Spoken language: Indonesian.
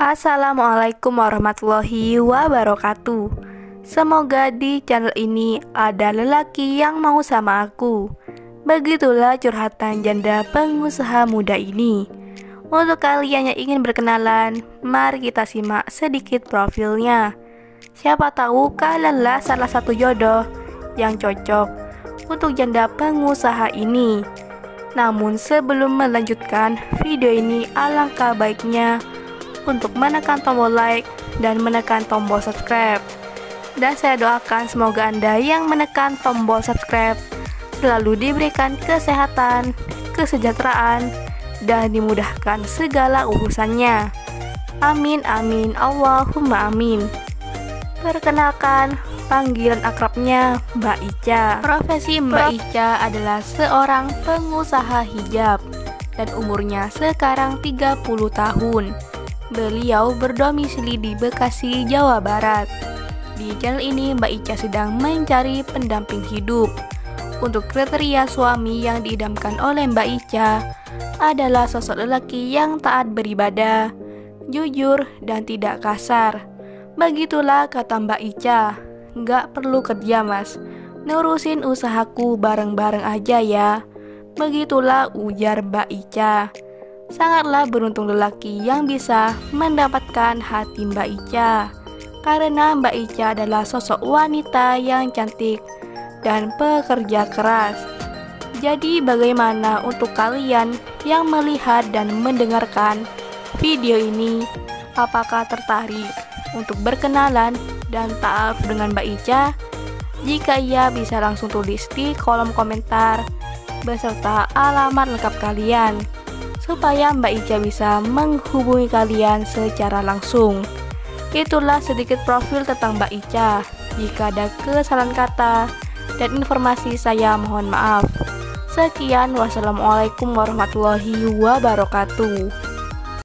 Assalamualaikum warahmatullahi wabarakatuh. Semoga di channel ini ada lelaki yang mau sama aku. Begitulah curhatan janda pengusaha muda ini. Untuk kalian yang ingin berkenalan, mari kita simak sedikit profilnya. Siapa tahu kalianlah salah satu jodoh yang cocok untuk janda pengusaha ini. Namun sebelum melanjutkan video ini, alangkah baiknya untuk menekan tombol like dan menekan tombol subscribe. Dan saya doakan semoga Anda yang menekan tombol subscribe selalu diberikan kesehatan, kesejahteraan, dan dimudahkan segala urusannya. Amin amin Allahumma amin. Perkenalkan, panggilan akrabnya Mbak Ica. Profesi Mbak Ica adalah seorang pengusaha hijab dan umurnya sekarang 30 tahun. Beliau berdomisili di Bekasi, Jawa Barat. Di channel ini Mbak Ica sedang mencari pendamping hidup. Untuk kriteria suami yang diidamkan oleh Mbak Ica adalah sosok lelaki yang taat beribadah, jujur, dan tidak kasar. Begitulah kata Mbak Ica, "Nggak perlu kerja mas, nurusin usahaku bareng-bareng aja ya." Begitulah ujar Mbak Ica. Sangatlah beruntung lelaki yang bisa mendapatkan hati Mbak Ica, karena Mbak Ica adalah sosok wanita yang cantik dan pekerja keras. Jadi bagaimana untuk kalian yang melihat dan mendengarkan video ini? Apakah tertarik untuk berkenalan dan ta'aruf dengan Mbak Ica? Jika iya, bisa langsung tulis di kolom komentar beserta alamat lengkap kalian, supaya Mbak Ica bisa menghubungi kalian secara langsung. Itulah sedikit profil tentang Mbak Ica. Jika ada kesalahan kata dan informasi, saya mohon maaf. Sekian, wassalamualaikum warahmatullahi wabarakatuh.